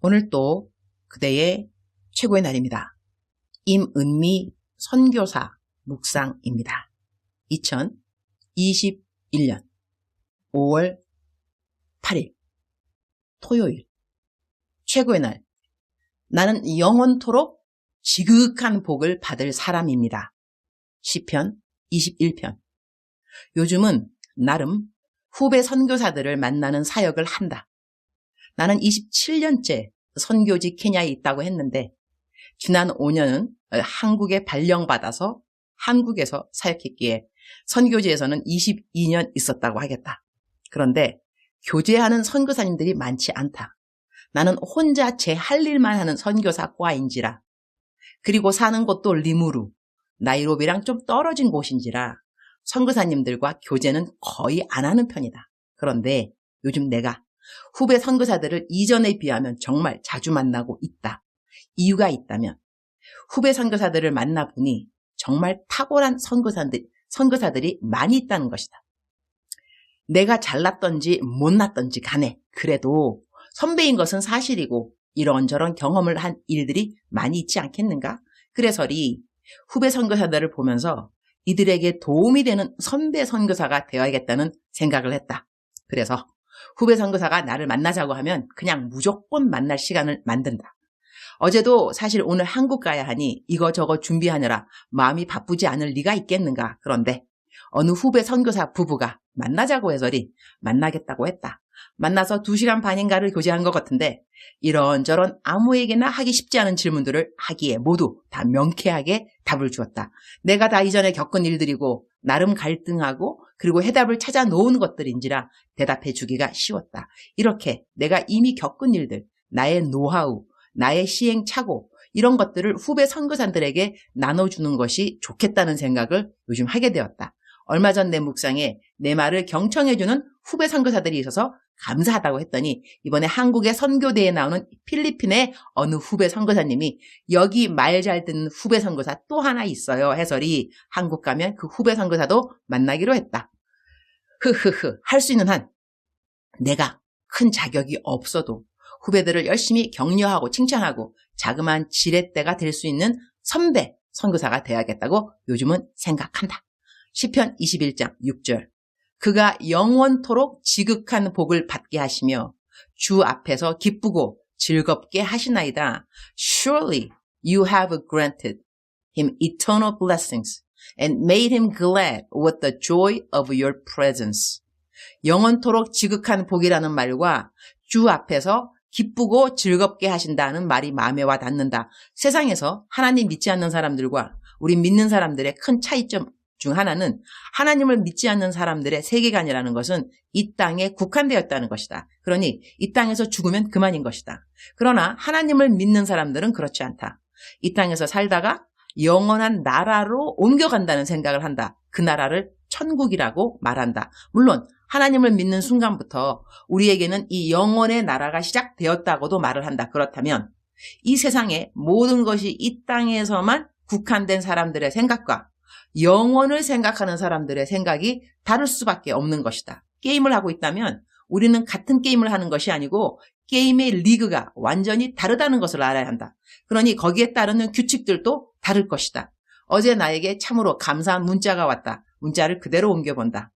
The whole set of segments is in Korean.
오늘 또 그대의 최고의 날입니다. 임은미 선교사 묵상입니다. 2021년 5월 8일 토요일 최고의 날. 나는 영원토록 지극한 복을 받을 사람입니다. 시편 21편. 요즘은 나름 후배 선교사들을 만나는 사역을 한다. 나는 27년째 선교지 케냐에 있다고 했는데 지난 5년은 한국에 발령받아서 한국에서 사역했기에 선교지에서는 22년 있었다고 하겠다. 그런데 교제하는 선교사님들이 많지 않다. 나는 혼자 제 할 일만 하는 선교사과인지라, 그리고 사는 곳도 리무르, 나이로비랑 좀 떨어진 곳인지라 선교사님들과 교제는 거의 안 하는 편이다. 그런데 요즘 내가 후배 선교사들을 이전에 비하면 정말 자주 만나고 있다. 이유가 있다면 후배 선교사들을 만나보니 정말 탁월한 선교사들이 많이 있다는 것이다. 내가 잘났던지 못났던지 간에 그래도 선배인 것은 사실이고 이런저런 경험을 한 일들이 많이 있지 않겠는가? 그래서리 후배 선교사들을 보면서 이들에게 도움이 되는 선배 선교사가 되어야겠다는 생각을 했다. 그래서 후배 선교사가 나를 만나자고 하면 그냥 무조건 만날 시간을 만든다. 어제도 사실 오늘 한국 가야 하니 이거저거 준비하느라 마음이 바쁘지 않을 리가 있겠는가. 그런데 어느 후배 선교사 부부가 만나자고 해서리 만나겠다고 했다. 만나서 2시간 반인가를 교제한 것 같은데 이런저런 아무에게나 하기 쉽지 않은 질문들을 하기에 모두 다 명쾌하게 답을 주었다. 내가 다 이전에 겪은 일들이고 나름 갈등하고 그리고 해답을 찾아 놓은 것들인지라 대답해 주기가 쉬웠다. 이렇게 내가 이미 겪은 일들, 나의 노하우, 나의 시행착오 이런 것들을 후배 선교사들에게 나눠주는 것이 좋겠다는 생각을 요즘 하게 되었다. 얼마 전 내 묵상에 내 말을 경청해주는 후배 선교사들이 있어서 감사하다고 했더니 이번에 한국의 선교대에 나오는 필리핀의 어느 후배 선교사님이 여기 말 잘 듣는 후배 선교사 또 하나 있어요 해서리 한국 가면 그 후배 선교사도 만나기로 했다. 할 수 있는 한 내가 큰 자격이 없어도 후배들을 열심히 격려하고 칭찬하고 자그마한 지렛대가 될 수 있는 선배 선교사가 되어야겠다고 요즘은 생각한다. 시편 21장 6절. 그가 영원토록 지극한 복을 받게 하시며 주 앞에서 기쁘고 즐겁게 하시나이다. Surely you have granted him eternal blessings and made him glad with the joy of your presence. 영원토록 지극한 복이라는 말과 주 앞에서 기쁘고 즐겁게 하신다는 말이 마음에 와 닿는다. 세상에서 하나님 믿지 않는 사람들과 우리 믿는 사람들의 큰 차이점 중 하나는 하나님을 믿지 않는 사람들의 세계관이라는 것은 이 땅에 국한되었다는 것이다. 그러니 이 땅에서 죽으면 그만인 것이다. 그러나 하나님을 믿는 사람들은 그렇지 않다. 이 땅에서 살다가 영원한 나라로 옮겨간다는 생각을 한다. 그 나라를 천국이라고 말한다. 물론 하나님을 믿는 순간부터 우리에게는 이 영원의 나라가 시작되었다고도 말을 한다. 그렇다면 이 세상의 모든 것이 이 땅에서만 국한된 사람들의 생각과 영원을 생각하는 사람들의 생각이 다를 수밖에 없는 것이다. 게임을 하고 있다면 우리는 같은 게임을 하는 것이 아니고 게임의 리그가 완전히 다르다는 것을 알아야 한다. 그러니 거기에 따르는 규칙들도 다를 것이다. 어제 나에게 참으로 감사한 문자가 왔다. 문자를 그대로 옮겨본다.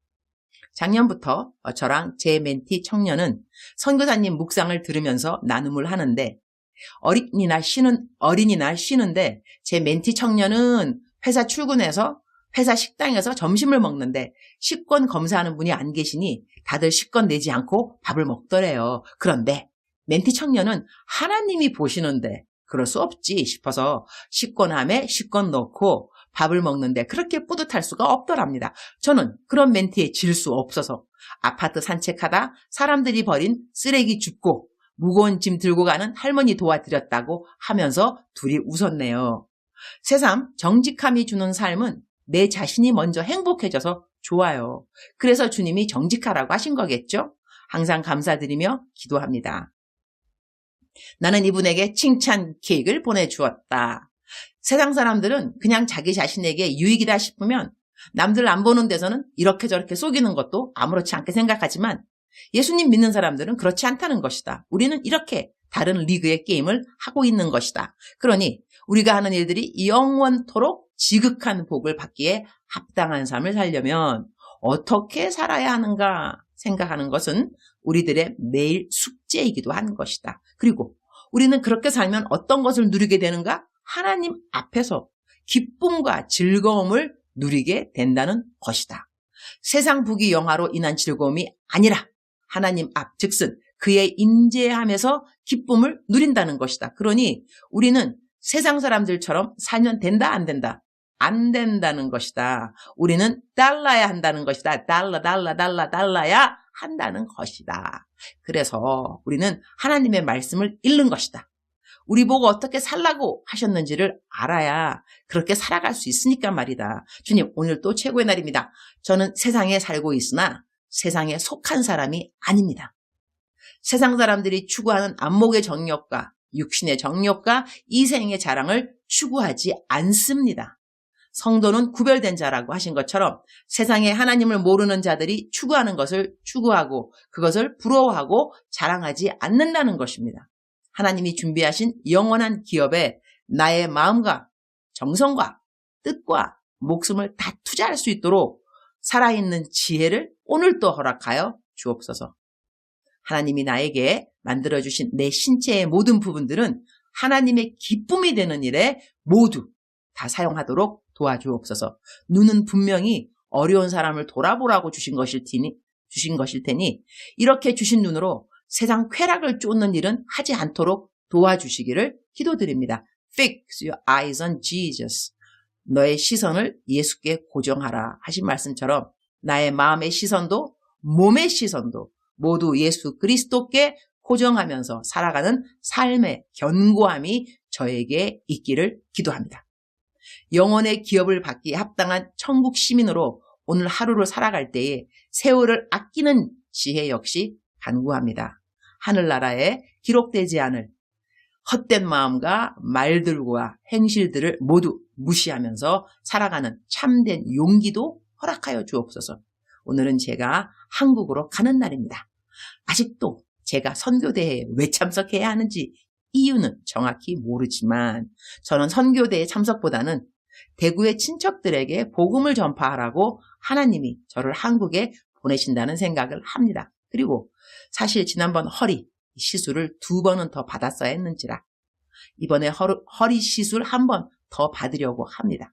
작년부터 저랑 제 멘티 청년은 선교사님 묵상을 들으면서 나눔을 하는데 어린이날 쉬는데 제 멘티 청년은 회사 출근해서 회사 식당에서 점심을 먹는데 식권 검사하는 분이 안 계시니 다들 식권 내지 않고 밥을 먹더래요. 그런데 멘티 청년은 하나님이 보시는데 그럴 수 없지 싶어서 식권함에 식권 넣고 밥을 먹는데 그렇게 뿌듯할 수가 없더랍니다. 저는 그런 멘티에 질 수 없어서 아파트 산책하다 사람들이 버린 쓰레기 줍고 무거운 짐 들고 가는 할머니 도와드렸다고 하면서 둘이 웃었네요. 새삼 정직함이 주는 삶은 내 자신이 먼저 행복해져서 좋아요. 그래서 주님이 정직하라고 하신 거겠죠? 항상 감사드리며 기도합니다. 나는 이분에게 칭찬 케이크를 보내주었다. 세상 사람들은 그냥 자기 자신에게 유익이다 싶으면 남들 안 보는 데서는 이렇게 저렇게 속이는 것도 아무렇지 않게 생각하지만 예수님 믿는 사람들은 그렇지 않다는 것이다. 우리는 이렇게 다른 리그의 게임을 하고 있는 것이다. 그러니 우리가 하는 일들이 영원토록 지극한 복을 받기에 합당한 삶을 살려면 어떻게 살아야 하는가 생각하는 것은 우리들의 매일 숙제이기도 한 것이다. 그리고 우리는 그렇게 살면 어떤 것을 누리게 되는가? 하나님 앞에서 기쁨과 즐거움을 누리게 된다는 것이다. 세상 부귀 영화로 인한 즐거움이 아니라 하나님 앞 즉슨 그의 임재함에서 기쁨을 누린다는 것이다. 그러니 우리는 세상 사람들처럼 살면 된다 안 된다? 안 된다는 것이다. 우리는 달라야 한다는 것이다. 달라야 한다는 것이다. 그래서 우리는 하나님의 말씀을 읽는 것이다. 우리 보고 어떻게 살라고 하셨는지를 알아야 그렇게 살아갈 수 있으니까 말이다. 주님, 오늘 또 최고의 날입니다. 저는 세상에 살고 있으나 세상에 속한 사람이 아닙니다. 세상 사람들이 추구하는 안목의 정욕과 육신의 정욕과 이생의 자랑을 추구하지 않습니다. 성도는 구별된 자라고 하신 것처럼 세상에 하나님을 모르는 자들이 추구하는 것을 추구하고 그것을 부러워하고 자랑하지 않는다는 것입니다. 하나님이 준비하신 영원한 기업에 나의 마음과 정성과 뜻과 목숨을 다 투자할 수 있도록 살아있는 지혜를 오늘도 허락하여 주옵소서. 하나님이 나에게 만들어주신 내 신체의 모든 부분들은 하나님의 기쁨이 되는 일에 모두 다 사용하도록 도와주옵소서. 눈은 분명히 어려운 사람을 돌아보라고 주신 것일 테니 이렇게 주신 눈으로 세상 쾌락을 쫓는 일은 하지 않도록 도와주시기를 기도드립니다. Fix your eyes on Jesus. 너의 시선을 예수께 고정하라 하신 말씀처럼 나의 마음의 시선도 몸의 시선도 모두 예수 그리스도께 고정하면서 살아가는 삶의 견고함이 저에게 있기를 기도합니다. 영혼의 기업을 받기에 합당한 천국 시민으로 오늘 하루를 살아갈 때에 세월을 아끼는 지혜 역시 간구합니다. 하늘나라에 기록되지 않을 헛된 마음과 말들과 행실들을 모두 무시하면서 살아가는 참된 용기도 허락하여 주옵소서. 오늘은 제가 한국으로 가는 날입니다. 아직도 제가 선교대회에 왜 참석해야 하는지 이유는 정확히 모르지만 저는 선교대회 참석보다는 대구의 친척들에게 복음을 전파하라고 하나님이 저를 한국에 보내신다는 생각을 합니다. 그리고 사실 지난번 허리 시술을 2번은 더 받았어야 했는지라 이번에 허리 시술 1번 더 받으려고 합니다.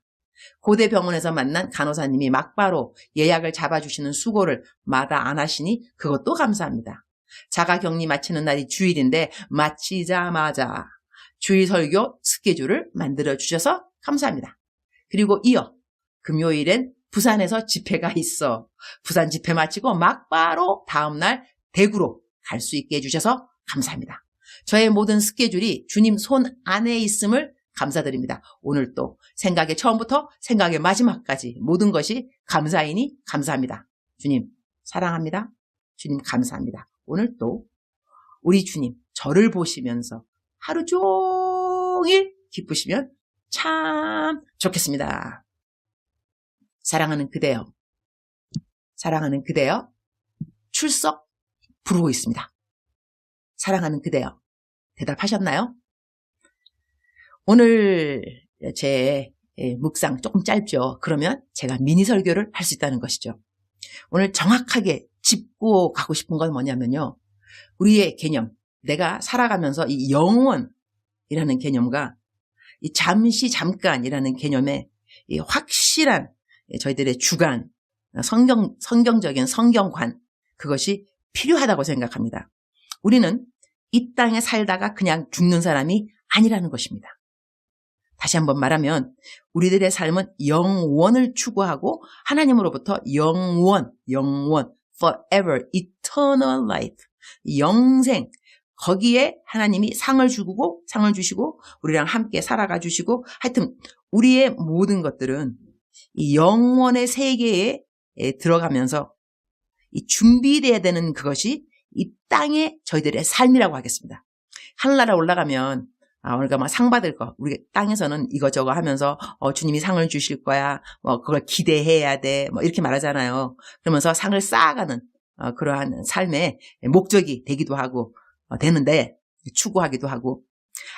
고대 병원에서 만난 간호사님이 막바로 예약을 잡아주시는 수고를 마다 안 하시니 그것도 감사합니다. 자가격리 마치는 날이 주일인데 마치자마자 주일 설교 스케줄을 만들어 주셔서 감사합니다. 그리고 이어 금요일엔 부산에서 집회가 있어 부산 집회 마치고 막바로 다음날 대구로 갈 수 있게 해주셔서 감사합니다. 저의 모든 스케줄이 주님 손 안에 있음을 감사드립니다. 오늘 또 생각의 처음부터 생각의 마지막까지 모든 것이 감사이니 감사합니다. 주님 사랑합니다. 주님 감사합니다. 오늘 또 우리 주님 저를 보시면서 하루 종일 기쁘시면 참 좋겠습니다. 사랑하는 그대여 출석 부르고 있습니다. 사랑하는 그대여 대답하셨나요? 오늘 제 묵상 조금 짧죠. 그러면 제가 미니 설교를 할 수 있다는 것이죠. 오늘 정확하게 짚고 가고 싶은 건 뭐냐면요. 우리의 개념, 내가 살아가면서 이 영원이라는 개념과 이 잠시 잠깐이라는 개념의 이 확실한 저희들의 주관, 성경적인 성경관, 그것이 필요하다고 생각합니다. 우리는 이 땅에 살다가 그냥 죽는 사람이 아니라는 것입니다. 다시 한번 말하면 우리들의 삶은 영원을 추구하고 하나님으로부터 영원, forever, eternal life, 영생, 거기에 하나님이 상을 주시고 우리랑 함께 살아가 주시고 하여튼 우리의 모든 것들은 이 영원의 세계에 들어가면서 이 준비되어야 되는 그것이 이 땅의 저희들의 삶이라고 하겠습니다. 하늘나라 올라가면 우리가 막 상 받을 거, 우리 땅에서는 이거저거 하면서 주님이 상을 주실 거야, 그걸 기대해야 돼, 이렇게 말하잖아요. 그러면서 상을 쌓아가는 그러한 삶의 목적이 되기도 하고 되는데 추구하기도 하고,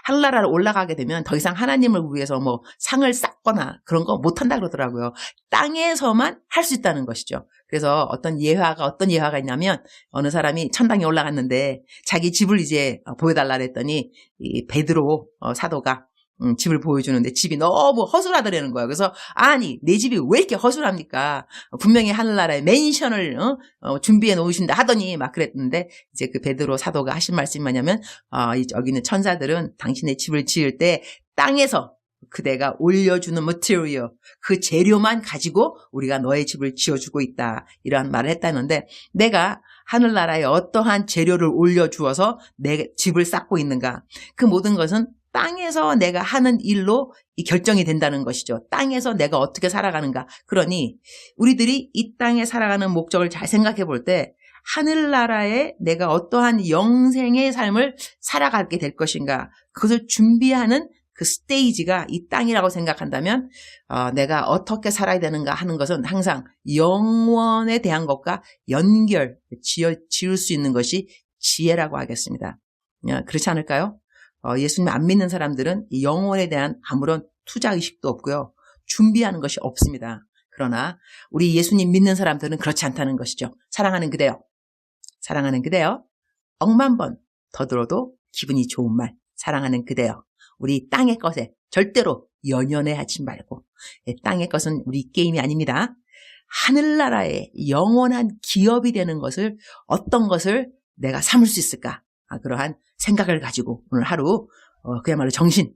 하늘나라를 올라가게 되면 더 이상 하나님을 위해서 뭐 상을 쌓거나 그런 거 못한다 그러더라고요. 땅에서만 할 수 있다는 것이죠. 그래서 어떤 예화가 있냐면, 어느 사람이 천당에 올라갔는데 자기 집을 이제 보여달라 그랬더니 이 베드로 사도가 집을 보여주는데 집이 너무 허술하더라는 거예요. 그래서 아니 내 집이 왜 이렇게 허술합니까? 분명히 하늘나라에 맨션을 준비해 놓으신다 하더니 막 그랬는데, 이제 그 베드로 사도가 하신 말씀이 뭐냐면, 여기 있는 천사들은 당신의 집을 지을 때 땅에서 그대가 올려주는 material, 그 재료만 가지고 우리가 너의 집을 지어주고 있다, 이러한 말을 했다는데, 내가 하늘나라에 어떠한 재료를 올려주어서 내 집을 쌓고 있는가? 그 모든 것은 땅에서 내가 하는 일로 이 결정이 된다는 것이죠. 땅에서 내가 어떻게 살아가는가. 그러니 우리들이 이 땅에 살아가는 목적을 잘 생각해 볼 때, 하늘나라에 내가 어떠한 영생의 삶을 살아가게 될 것인가, 그것을 준비하는 그 스테이지가 이 땅이라고 생각한다면, 내가 어떻게 살아야 되는가 하는 것은 항상 영원에 대한 것과 연결, 지을 수 있는 것이 지혜라고 하겠습니다. 그렇지 않을까요? 예수님 안 믿는 사람들은 이 영혼에 대한 아무런 투자의식도 없고요. 준비하는 것이 없습니다. 그러나 우리 예수님 믿는 사람들은 그렇지 않다는 것이죠. 사랑하는 그대여. 사랑하는 그대여. 억만 번 더 들어도 기분이 좋은 말. 사랑하는 그대여. 우리 땅의 것에 절대로 연연해하지 말고, 땅의 것은 우리 게임이 아닙니다. 하늘나라의 영원한 기업이 되는 것을, 어떤 것을 내가 삼을 수 있을까? 그러한 생각을 가지고 오늘 하루 그야말로 정신줄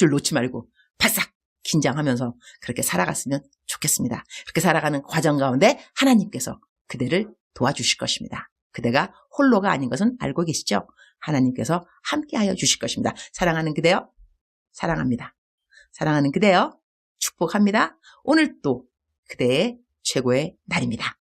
놓지 말고 바싹 긴장하면서 그렇게 살아갔으면 좋겠습니다. 그렇게 살아가는 과정 가운데 하나님께서 그대를 도와주실 것입니다. 그대가 홀로가 아닌 것은 알고 계시죠? 하나님께서 함께하여 주실 것입니다. 사랑하는 그대여, 사랑합니다. 사랑하는 그대여, 축복합니다. 오늘 또 그대의 최고의 날입니다.